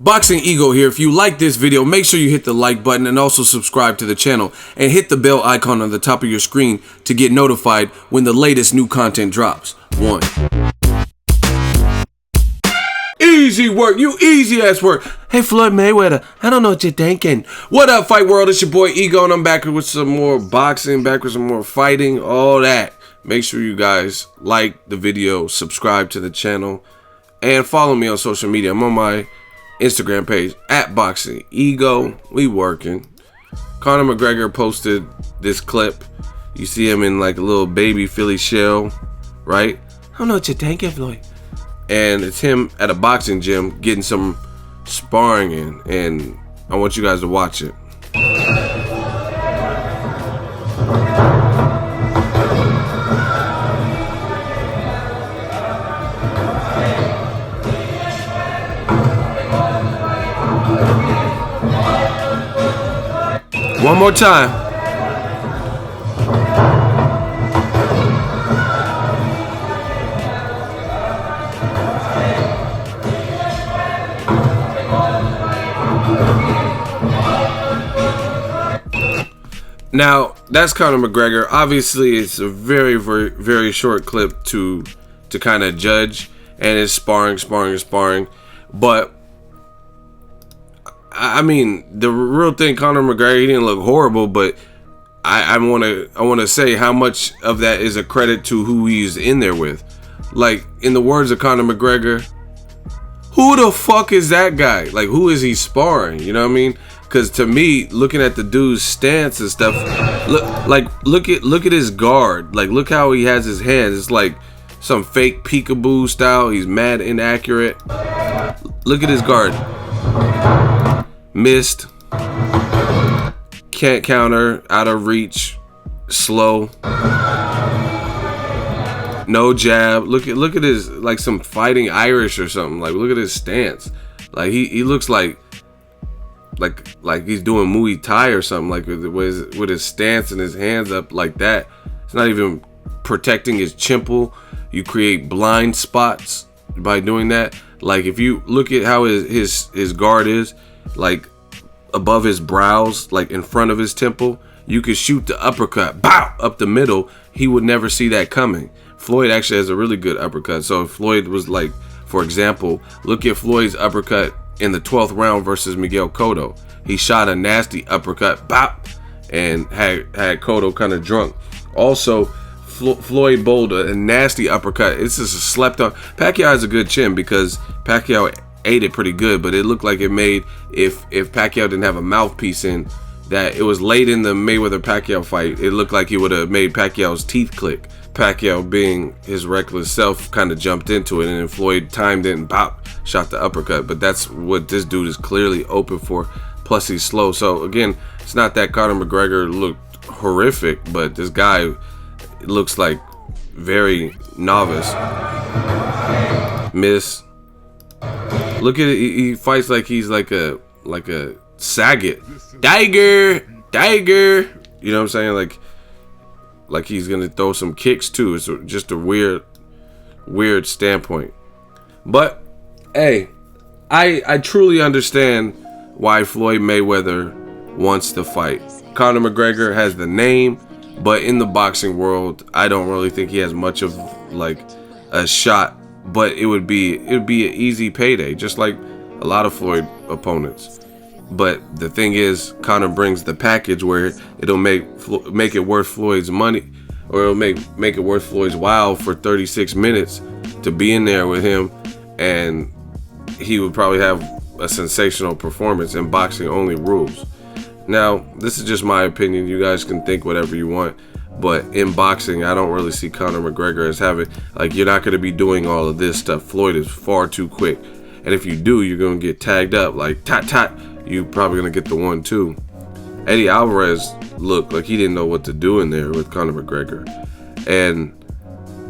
Boxingego here. If you like this video, make sure you hit the like button and also subscribe to the channel and hit the bell icon on the top of your screen to get notified when the latest new content drops. Easy work, you easy ass work. Hey Floyd Mayweather, I don't know what you're thinking. What up, Fight World? It's your boy Ego, and I'm back with some more boxing, back with some more fighting, all that. Make sure you guys like the video, subscribe to the channel, and follow me on social media. I'm on my Instagram page at Boxingego. We working. Conor McGregor posted this clip. You see him in like a little baby Philly shell, right? I don't know what you're thinking, Floyd. And it's him at a boxing gym getting some sparring in, and I want you guys to watch it. One more time. Now, that's Conor McGregor. Obviously, it's a very short clip to kind of judge, and it's sparring. But I mean, the real thing, Conor McGregor, he didn't look horrible, but I want to say how much of that is a credit to who he's in there with. Like, in the words of Conor McGregor, who the fuck is that guy? Like, who is he sparring? You know what I mean? Because to me, looking at the dude's stance and stuff, look at his guard. Like, look how he has his hands. It's like some fake peekaboo style. He's mad inaccurate. Look at his guard. Missed. Can't counter. Out of reach. Slow. No jab. Look at his, like some fighting Irish or something. Like, look at his stance. Like, he looks like he's doing Muay Thai or something, like with his stance and his hands up like that. It's not even protecting his chimple. You create blind spots by doing that. Like, if you look at how his guard is, like above his brows, like in front of his temple, you could shoot the uppercut, bow, up the middle. He would never see that coming. Floyd actually has a really good uppercut. So if Floyd was like, for example, look at Floyd's uppercut in the 12th round versus Miguel Cotto. He shot a nasty uppercut, bop, and had Cotto kind of drunk. Also, Floyd bowled a nasty uppercut. It's just a slept on. Pacquiao has a good chin because Pacquiao ate it pretty good, but it looked like it made, if Pacquiao didn't have a mouthpiece in, that it was late in the Mayweather-Pacquiao fight, it looked like he would have made Pacquiao's teeth click. Pacquiao, being his reckless self, kind of jumped into it, and then Floyd timed it and bop, shot the uppercut. But that's what this dude is clearly open for, plus he's slow. So again, it's not that Conor McGregor looked horrific, but this guy looks like very novice. Miss. Look at it, he fights like he's like a Saget. Tiger. You know what I'm saying? Like he's gonna throw some kicks too. It's just a weird standpoint. But hey, I truly understand why Floyd Mayweather wants to fight. Conor McGregor has the name, but in the boxing world, I don't really think he has much of like a shot. But it would be an easy payday, just like a lot of Floyd opponents. But the thing is, Conor brings the package where it'll make it worth Floyd's money, or it'll make it worth Floyd's while for 36 minutes to be in there with him, and he would probably have a sensational performance in boxing only rules. Now, this is just my opinion. You guys can think whatever you want, but in boxing, I don't really see Conor McGregor as having, like, you're not going to be doing all of this stuff. Floyd is far too quick, and if you do, you're going to get tagged up like tat. You're probably going to get the 1-2. Eddie Alvarez looked like he didn't know what to do in there with Conor McGregor. And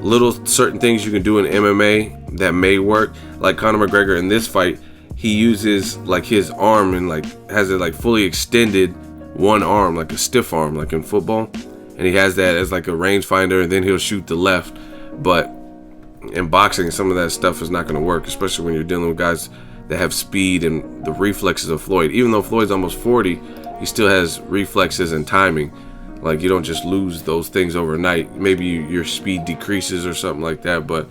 little certain things you can do in MMA that may work. Like Conor McGregor in this fight, he uses like his arm and like has it like fully extended one arm, like a stiff arm, like in football. And he has that as like a rangefinder, and then he'll shoot the left. But in boxing, some of that stuff is not going to work, especially when you're dealing with guys that have speed and the reflexes of Floyd. Even though Floyd's almost 40, he still has reflexes and timing. Like, you don't just lose those things overnight. Maybe your speed decreases or something like that, but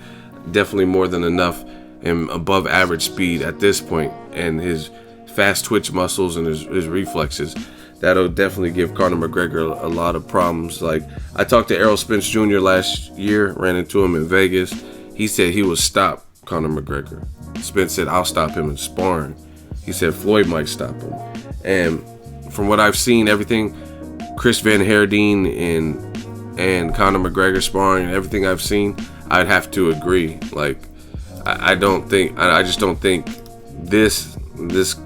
definitely more than enough and above average speed at this point. And his fast twitch muscles and his reflexes, that'll definitely give Conor McGregor a lot of problems. Like, I talked to Errol Spence Jr. last year, ran into him in Vegas. He said he would stop Conor McGregor. Spence said, I'll stop him in sparring. He said Floyd might stop him. And from what I've seen, everything Chris Van Herdeen and Conor McGregor sparring and everything I've seen, I'd have to agree. Like, I just don't think this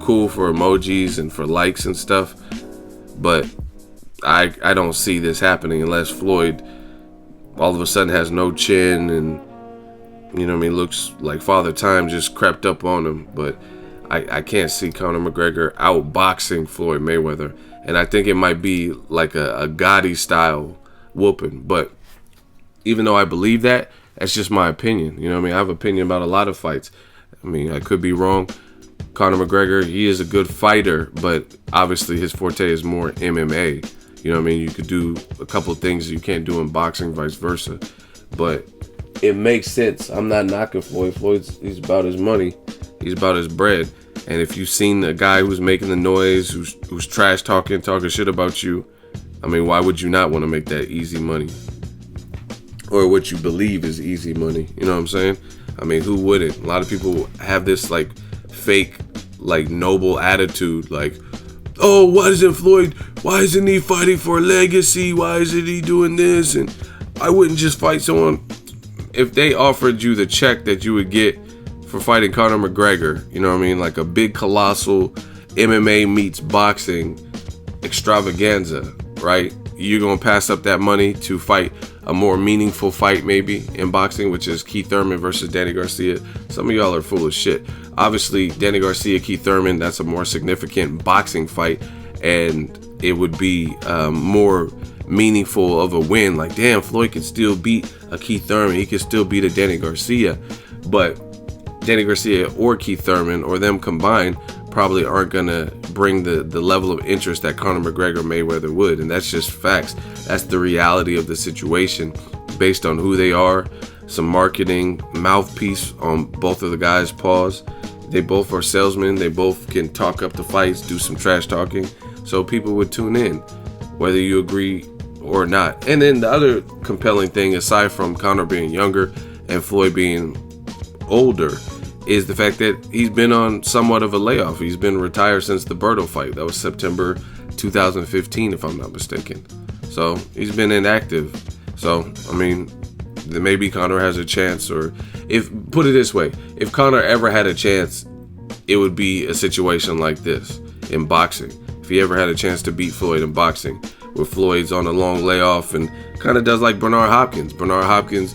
cool for emojis and for likes and stuff, but I don't see this happening unless Floyd all of a sudden has no chin and, you know what I mean, looks like Father Time just crept up on him. But I can't see Conor McGregor outboxing Floyd Mayweather. And I think it might be like a Gotti style whooping. But even though I believe that, that's just my opinion. You know what I mean? I have an opinion about a lot of fights. I mean, I could be wrong. Conor McGregor, he is a good fighter, but obviously his forte is more MMA. You know what I mean? You could do a couple of things you can't do in boxing, vice versa. But it makes sense. I'm not knocking Floyd. He's about his money. He's about his bread. And if you've seen a guy who's making the noise, who's trash talking shit about you, I mean, why would you not want to make that easy money? Or what you believe is easy money. You know what I'm saying? I mean, who wouldn't? A lot of people have this like fake, like noble attitude, like, oh, why isn't he fighting for a legacy? Why isn't he doing this? And I wouldn't just fight someone. If they offered you the check that you would get for fighting Conor McGregor, you know what I mean, like a big colossal MMA meets boxing extravaganza, right? You're gonna pass up that money to fight a more meaningful fight maybe in boxing, which is Keith Thurman versus Danny Garcia. Some of y'all are full of shit. Obviously, Danny Garcia, Keith Thurman, that's a more significant boxing fight, and it would be more meaningful of a win. Like, damn, Floyd could still beat a Keith Thurman. He could still beat a Danny Garcia. But Danny Garcia or Keith Thurman, or them combined, probably aren't going to bring the level of interest that Conor McGregor Mayweather would. And that's just facts. That's the reality of the situation based on who they are. Some marketing mouthpiece on both of the guys' paws. They both are salesmen. They both can talk up the fights, do some trash talking. So people would tune in, whether you agree or not. And then the other compelling thing, aside from Conor being younger and Floyd being older, is the fact that he's been on somewhat of a layoff. He's been retired since the Berto fight. That was September 2015, if I'm not mistaken. So he's been inactive. So, I mean, then maybe Conor has a chance, or put it this way, if Conor ever had a chance, it would be a situation like this in boxing. If he ever had a chance to beat Floyd in boxing, where Floyd's on a long layoff and kind of does like Bernard Hopkins. Bernard Hopkins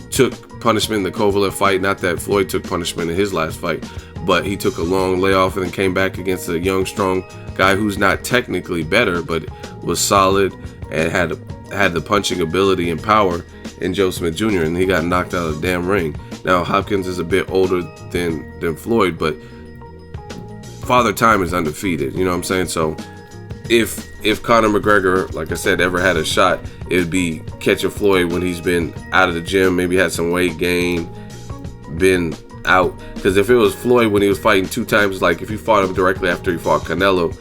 took punishment in the Kovalev fight. Not that Floyd took punishment in his last fight, but he took a long layoff and then came back against a young, strong guy who's not technically better, but was solid and had the punching ability and power in Joe Smith Jr., and he got knocked out of the damn ring. Now, Hopkins is a bit older than Floyd, but Father Time is undefeated. You know what I'm saying? So if Conor McGregor, like I said, ever had a shot, it would be catching Floyd when he's been out of the gym, maybe had some weight gain, been out. Because if it was Floyd when he was fighting two times, like if he fought him directly after he fought Canelo,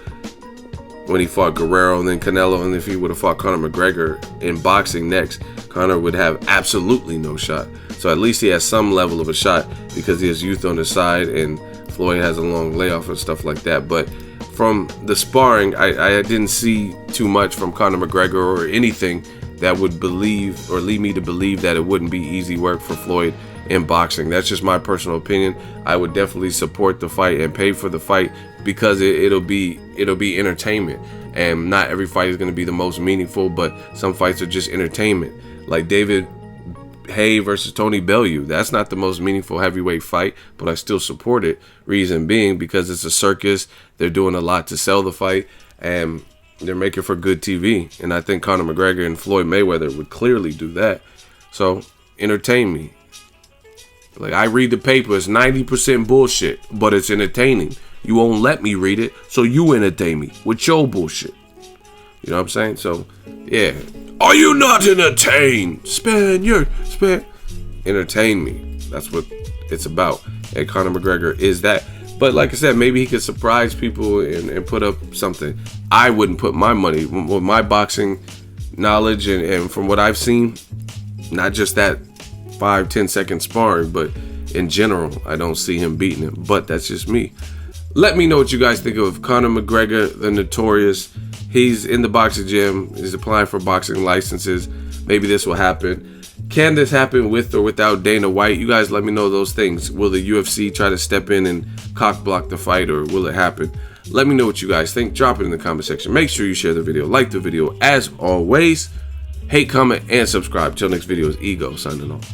when he fought Guerrero and then Canelo, and if he would have fought Conor McGregor in boxing next, Conor would have absolutely no shot. So at least he has some level of a shot because he has youth on his side and Floyd has a long layoff and stuff like that. But from the sparring, I didn't see too much from Conor McGregor or anything that would lead me to believe that it wouldn't be easy work for Floyd in boxing. That's just my personal opinion. I would definitely support the fight and pay for the fight because it'll be entertainment. And not every fight is going to be the most meaningful, but some fights are just entertainment. Like David Haye versus Tony Bellew. That's not the most meaningful heavyweight fight, but I still support it. Reason being because it's a circus. They're doing a lot to sell the fight, and they're making for good TV. And I think Conor McGregor and Floyd Mayweather would clearly do that. So entertain me. Like, I read the paper, it's 90% bullshit, but it's entertaining. You won't let me read it, so you entertain me with your bullshit. You know what I'm saying? So, yeah. Are you not entertained? Entertain me. That's what it's about. And Conor McGregor is that. But like I said, maybe he could surprise people and put up something. I wouldn't put my money with my boxing knowledge and from what I've seen, not just that 5-10 second sparring, but in general, I don't see him beating him. But that's just me. Let me know what you guys think of Conor McGregor, the Notorious. He's in the boxing gym. He's applying for boxing licenses. Maybe this will happen. Can this happen with or without Dana White? You guys let me know those things. Will the UFC try to step in and cock block the fight, or will it happen? Let me know what you guys think. Drop it in the comment section. Make sure you share the video. Like the video as always. Hate, comment, and subscribe. Till next video is Ego signing off.